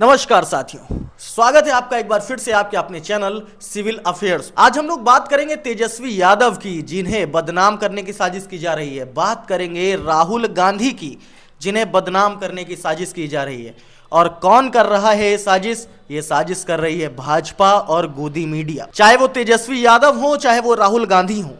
नमस्कार साथियों, स्वागत है आपका एक बार फिर से आपके अपने चैनल सिविल अफेयर्स। आज हम लोग बात करेंगे तेजस्वी यादव की, जिन्हें बदनाम करने की साजिश की जा रही है। बात करेंगे राहुल गांधी की, जिन्हें बदनाम करने की साजिश की जा रही है। और कौन कर रहा है ये साजिश? ये साजिश कर रही है भाजपा और गोदी मीडिया। चाहे वो तेजस्वी यादव हो, चाहे वो राहुल गांधी हो।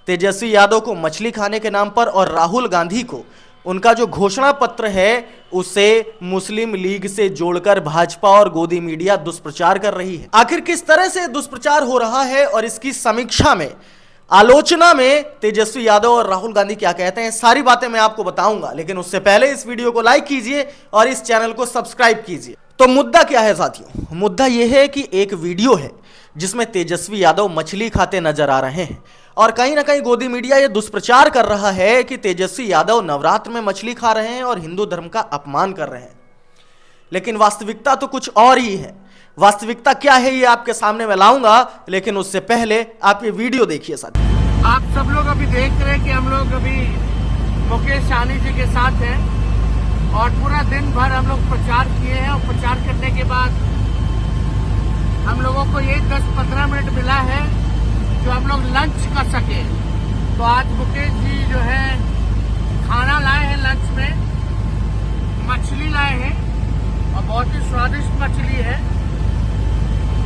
तेजस्वी यादव को मछली खाने के नाम पर और राहुल गांधी को उनका जो घोषणा पत्र है उसे मुस्लिम लीग से जोड़कर भाजपा और गोदी मीडिया दुष्प्रचार कर रही है। आखिर किस तरह से दुष्प्रचार हो रहा है और इसकी समीक्षा में, आलोचना में तेजस्वी यादव और राहुल गांधी क्या कहते हैं, सारी बातें मैं आपको बताऊंगा। लेकिन उससे पहले इस वीडियो को लाइक कीजिए और इस चैनल को सब्सक्राइब कीजिए। तो मुद्दा क्या है साथियों? मुद्दा यह है कि एक वीडियो है जिसमें तेजस्वी यादव मछली खाते नजर आ रहे हैं और कहीं ना कहीं गोदी मीडिया यह दुष्प्रचार कर रहा है कि तेजस्वी यादव नवरात्र में मछली खा रहे हैं और हिंदू धर्म का अपमान कर रहे हैं। लेकिन वास्तविकता तो कुछ और ही है। वास्तविकता क्या है ये आपके सामने मैं लाऊंगा, लेकिन उससे पहले आप ये वीडियो देखिए साथियों। आप सब लोग अभी देख रहे हैं कि हम लोग अभी मुकेश सहनी जी के साथ हैं और पूरा दिन भर हम लोग प्रचार किए हैं। और प्रचार करने के बाद हम लोगों को ये 10-15 मिनट मिला है जो हम लोग लंच कर सके। तो आज मुकेश जी जो है खाना लाए हैं, लंच में मछली लाए हैं और बहुत ही स्वादिष्ट मछली है।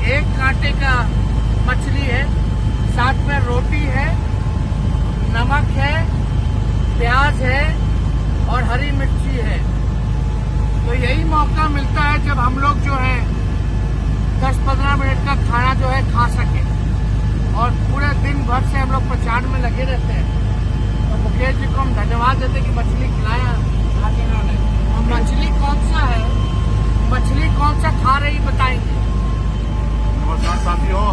1 कांटे का मछली है, साथ में रोटी है, नमक है, प्याज है और हरी मिर्ची है। तो यही मौका मिलता है जब हम लोग जो है 10-15 मिनट का खाना जो है खा सके। और पूरे दिन भर से हम लोग प्रचार में लगे रहते हैं। तो मुकेश जी को हम धन्यवाद देते कि मछली खिलाया आज इन्होंने। और मछली कौन सा है, मछली कौन सा खा रही बताएंगे? नमस्कार साथियों,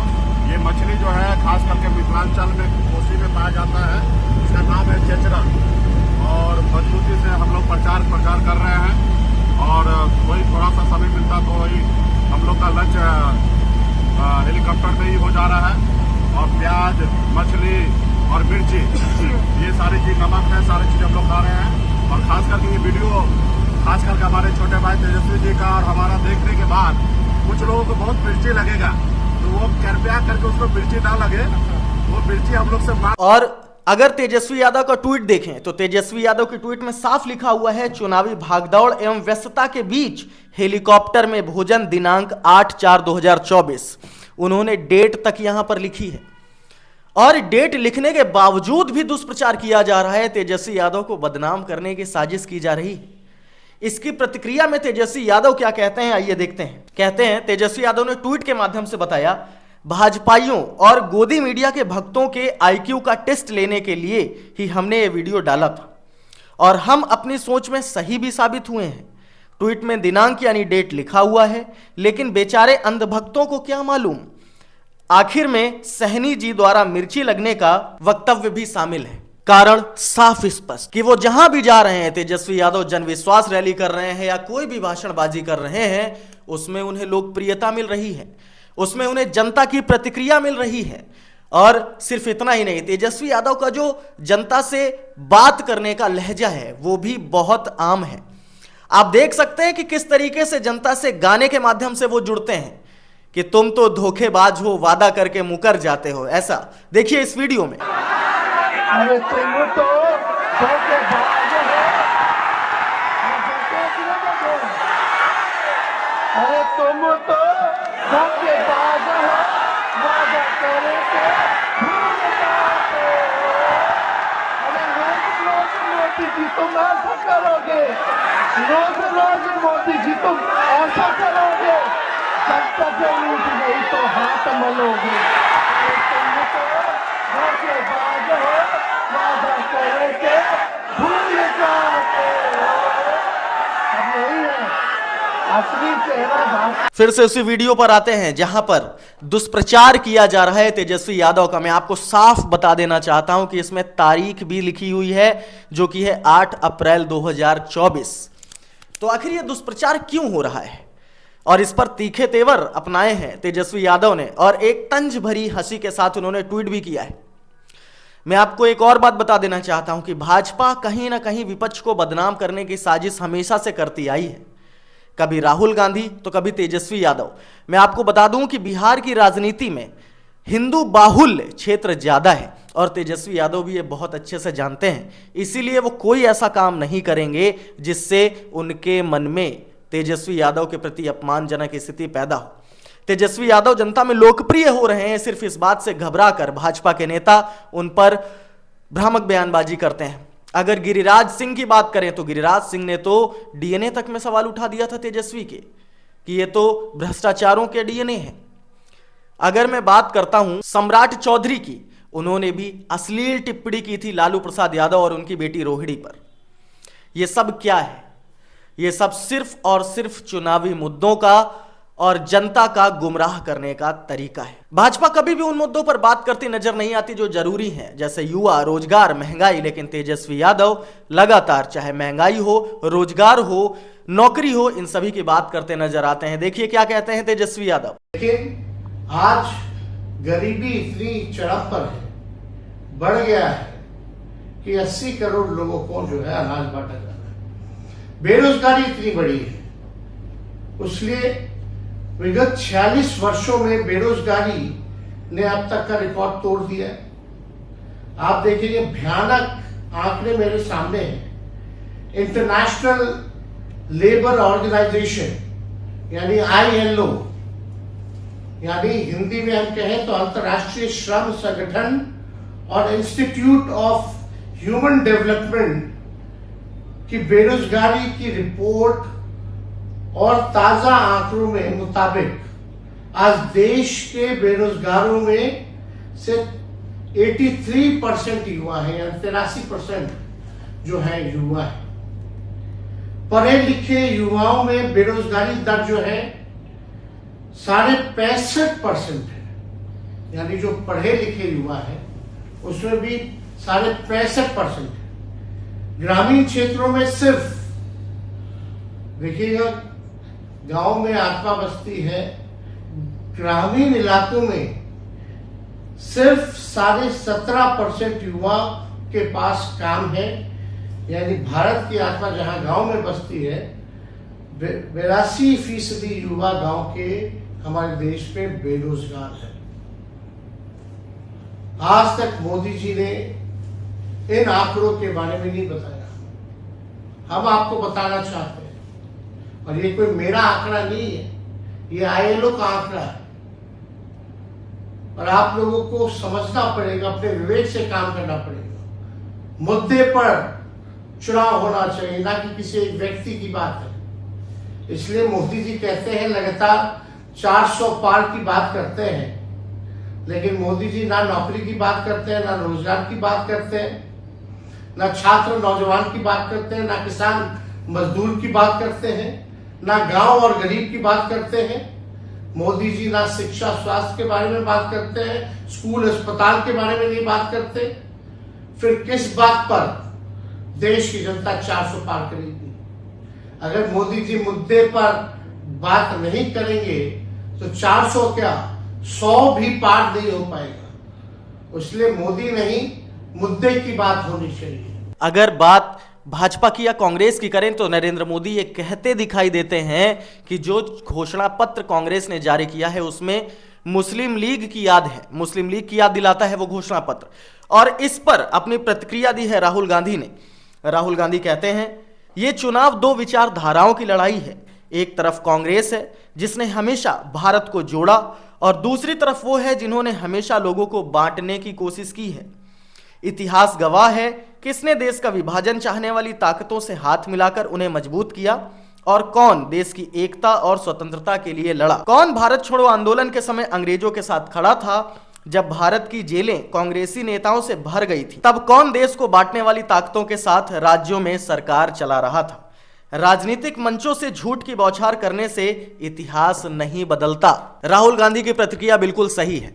ये मछली जो है खास करके मिथिलांचल में कोसी में पाया जाता है। इसका नाम है चेचरा और मजबूती से हम लोग प्रचार कर रहे हैं। और वही थोड़ा सा समय मिलता तो वही हम लोग का लंच हेलीकॉप्टर में ही हो जा रहा है। और प्याज, मछली और मिर्ची, ये सारी चीज, नमक है, सारी चीज हम लोग खा रहे हैं। और खास करके ये वीडियो खास करके हमारे छोटे भाई तेजस्वी जी का और हमारा देखने के बाद कुछ लोगों को बहुत मिर्ची लगेगा, तो वो कृपया करके उसको मिर्ची ना लगे, वो मिर्ची हम लोग से। और अगर तेजस्वी यादव का ट्वीट देखें तो तेजस्वी यादव के ट्वीट में साफ लिखा हुआ है, चुनावी भागदौड़ एवं व्यस्तता के बीच हेलीकॉप्टर में भोजन, दिनांक 8/4/2024। उन्होंने डेट तक यहां पर लिखी है और डेट लिखने के बावजूद भी दुष्प्रचार किया जा रहा है। तेजस्वी यादव को बदनाम करने की साजिश की जा रही है। इसकी प्रतिक्रिया में तेजस्वी यादव क्या कहते हैं, आइए देखते हैं। कहते हैं, तेजस्वी यादव ने ट्वीट के माध्यम से बताया, भाजपाइयों और गोदी मीडिया के भक्तों के आईक्यू का टेस्ट लेने के लिए ही हमने ये वीडियो डाला था और हम अपनी सोच में सही भी साबित हुए हैं। ट्वीट में दिनांक यानी डेट लिखा हुआ है, लेकिन बेचारे अंधभक्तों को क्या मालूम, आखिर में सहनी जी द्वारा मिर्ची लगने का वक्तव्य भी शामिल है। कारण साफ स्पष्ट कि वो जहां भी जा रहे हैं, तेजस्वी यादव जनविश्वास रैली कर रहे हैं या कोई भी भाषणबाजी कर रहे हैं, उसमें उन्हें लोकप्रियता मिल रही है, उसमें उन्हें जनता की प्रतिक्रिया मिल रही है। और सिर्फ इतना ही नहीं, तेजस्वी यादव का जो जनता से बात करने का लहजा है वो भी बहुत आम है। आप देख सकते हैं कि किस तरीके से जनता से गाने के माध्यम से वो जुड़ते हैं कि तुम तो धोखेबाज हो, वादा करके मुकर जाते हो। ऐसा देखिए इस वीडियो में। अरे तुम तो धोखेबाज हो, अरे तुम तो धोखेबाज हो, वादा करके भूल जाते हो। अरे रोज मोदी जी तुम ऐसा करोगे, रोज मोदी जी तुम ऐसा करोगे, जनता से लूट गई तो हाथ मलोगे। अरे तुम तो धोखेबाज हो, वादा करके भूल जाते हो। अब यही है असली चेहरा। फिर से उसी वीडियो पर आते हैं जहां पर दुष्प्रचार किया जा रहा है तेजस्वी यादव का। मैं आपको साफ बता देना चाहता हूं कि इसमें तारीख भी लिखी हुई है, जो कि है 8 अप्रैल 2024। तो आखिर यह दुष्प्रचार क्यों हो रहा है? और इस पर तीखे तेवर अपनाए हैं तेजस्वी यादव ने और एक तंज भरी हंसी के साथ उन्होंने ट्वीट भी किया है। मैं आपको एक और बात बता देना चाहता हूं कि भाजपा कहीं ना कहीं विपक्ष को बदनाम करने की साजिश हमेशा से करती आई है। कभी राहुल गांधी तो कभी तेजस्वी यादव। मैं आपको बता दूं कि बिहार की राजनीति में हिंदू बाहुल्य क्षेत्र ज्यादा है और तेजस्वी यादव भी ये बहुत अच्छे से जानते हैं, इसीलिए वो कोई ऐसा काम नहीं करेंगे जिससे उनके मन में तेजस्वी यादव के प्रति अपमानजनक स्थिति पैदा हो। तेजस्वी यादव जनता में लोकप्रिय हो रहे हैं सिर्फ इस बात से घबरा कर भाजपा के नेता उन पर भ्रामक बयानबाजी करते हैं। अगर गिरिराज सिंह की बात करें तो गिरिराज सिंह ने तो डीएनए तक में सवाल उठा दिया था तेजस्वी के कि ये तो भ्रष्टाचारों के डीएनए हैं। अगर मैं बात करता हूं सम्राट चौधरी की, उन्होंने भी अश्लील टिप्पणी की थी लालू प्रसाद यादव और उनकी बेटी रोहिणी पर। यह सब क्या है? यह सब सिर्फ और सिर्फ चुनावी मुद्दों का और जनता का गुमराह करने का तरीका है। भाजपा कभी भी उन मुद्दों पर बात करती नजर नहीं आती जो जरूरी हैं, जैसे युवा, रोजगार, महंगाई, लेकिन तेजस्वी यादव लगातार चाहे महंगाई हो, रोजगार हो, नौकरी हो, इन सभी की बात करते नजर आते हैं। देखिए क्या कहते हैं तेजस्वी यादव। लेकिन आज गरीबी इतनी चरम पर है, बढ़ गया है कि 80 करोड़ लोगों को जो है अनाज बांटा जा रहा है। बेरोजगारी इतनी बड़ी है, इसलिए विगत 46 वर्षों में बेरोजगारी ने अब तक का रिकॉर्ड तोड़ दिया है। आप देखेंगे भयानक आंकड़े मेरे सामने हैं। इंटरनेशनल लेबर ऑर्गेनाइजेशन यानी ILO, यानी हिंदी में हम कहें तो अंतर्राष्ट्रीय श्रम संगठन और इंस्टीट्यूट ऑफ ह्यूमन डेवलपमेंट की बेरोजगारी की रिपोर्ट और ताजा आंकड़ों में मुताबिक आज देश के बेरोजगारों में से 83% युवा है, यानी 83% जो है युवा है। पढ़े लिखे युवाओं में बेरोजगारी दर जो है 65.5% है, यानी जो पढ़े लिखे युवा है उसमें भी 65.5% है। ग्रामीण क्षेत्रों में सिर्फ देखिएगा, गांव में आत्मा बस्ती है, ग्रामीण इलाकों में सिर्फ 17.5% युवा के पास काम है, यानी भारत की आत्मा जहां गांव में बसती है 82% युवा गांव के हमारे देश में बेरोजगार है। आज तक मोदी जी ने इन आंकड़ों के बारे में नहीं बताया, हम आपको बताना चाहते हैं। और ये कोई मेरा आंकड़ा नहीं है, ये ILO का आंकड़ा है और आप लोगों को समझना पड़ेगा, अपने विवेक से काम करना पड़ेगा। मुद्दे पर चुनाव होना चाहिए, ना कि किसी एक व्यक्ति की बात है। इसलिए मोदी जी कहते हैं लगातार 400 पार की बात करते हैं, लेकिन मोदी जी ना नौकरी की बात करते हैं, ना रोजगार की बात करते हैं, ना छात्र नौजवान की बात करते हैं, ना किसान मजदूर की बात करते हैं, ना गांव और गरीब की बात करते हैं। मोदी जी ना शिक्षा स्वास्थ्य के बारे में बात करते हैं, स्कूल अस्पताल के बारे में नहीं बात करते। फिर किस बात पर देश की जनता 400 पार करेगी? अगर मोदी जी मुद्दे पर बात नहीं करेंगे तो 400 क्या 100 भी पार नहीं हो पाएगा। इसलिए मोदी नहीं, मुद्दे की बात होनी चाहिए। अगर बात भाजपा की या कांग्रेस की करें तो नरेंद्र मोदी ये कहते दिखाई देते हैं कि जो घोषणा पत्र कांग्रेस ने जारी किया है उसमें मुस्लिम लीग की याद है, मुस्लिम लीग की याद दिलाता है वो घोषणा पत्र। और इस पर अपनी प्रतिक्रिया दी है राहुल गांधी ने। राहुल गांधी कहते हैं ये चुनाव दो विचारधाराओं की लड़ाई है। एक तरफ कांग्रेस है जिसने हमेशा भारत को जोड़ा और दूसरी तरफ वो है जिन्होंने हमेशा लोगों को बांटने की कोशिश की है। इतिहास गवाह है किसने देश का विभाजन चाहने वाली ताकतों से हाथ मिलाकर उन्हें मजबूत किया और कौन देश की एकता और स्वतंत्रता के लिए लड़ा। कौन भारत छोड़ो आंदोलन के समय अंग्रेजों के साथ खड़ा था जब भारत की जेलें कांग्रेसी नेताओं से भर गई थी। तब कौन देश को बांटने वाली ताकतों के साथ राज्यों में सरकार चला रहा था। राजनीतिक मंचों से झूठ की बौछार करने से इतिहास नहीं बदलता। राहुल गांधी की प्रतिक्रिया बिल्कुल सही है।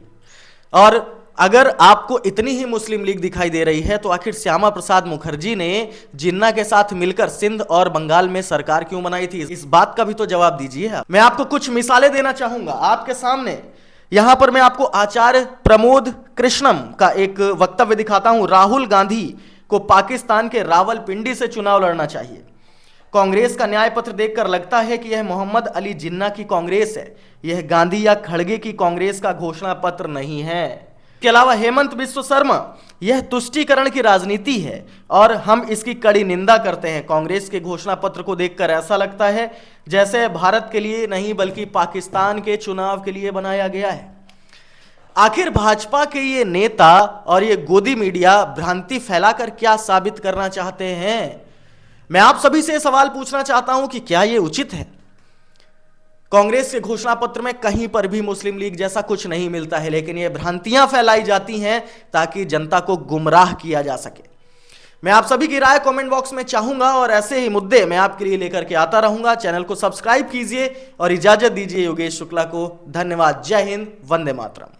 और अगर आपको इतनी ही मुस्लिम लीग दिखाई दे रही है तो आखिर श्यामा प्रसाद मुखर्जी ने जिन्ना के साथ मिलकर सिंध और बंगाल में सरकार क्यों बनाई थी? इस बात का भी तो जवाब दीजिए। मैं आपको कुछ मिसालें देना चाहूंगा आपके सामने। यहां पर मैं आपको आचार्य प्रमोद कृष्णम का एक वक्तव्य दिखाता हूं। राहुल गांधी को पाकिस्तान के रावलपिंडी से चुनाव लड़ना चाहिए। कांग्रेस का न्याय पत्र देखकर लगता है कि यह मोहम्मद अली जिन्ना की कांग्रेस है, यह गांधी या खड़गे की कांग्रेस का घोषणा पत्र नहीं है। इसके अलावा हेमंत बिस्व शर्मा, यह तुष्टीकरण की राजनीति है और हम इसकी कड़ी निंदा करते हैं। कांग्रेस के घोषणा पत्र को देखकर ऐसा लगता है जैसे भारत के लिए नहीं बल्कि पाकिस्तान के चुनाव के लिए बनाया गया है। आखिर भाजपा के ये नेता और ये गोदी मीडिया भ्रांति फैलाकर क्या साबित करना चाहते हैं? मैं आप सभी से सवाल पूछना चाहता हूं कि क्या यह उचित है? कांग्रेस के घोषणा पत्र में कहीं पर भी मुस्लिम लीग जैसा कुछ नहीं मिलता है, लेकिन ये भ्रांतियां फैलाई जाती हैं ताकि जनता को गुमराह किया जा सके। मैं आप सभी की राय कमेंट बॉक्स में चाहूंगा और ऐसे ही मुद्दे मैं आपके लिए लेकर के आता रहूंगा। चैनल को सब्सक्राइब कीजिए और इजाजत दीजिए योगेश शुक्ला को। धन्यवाद। जय हिंद, वंदे मातरम।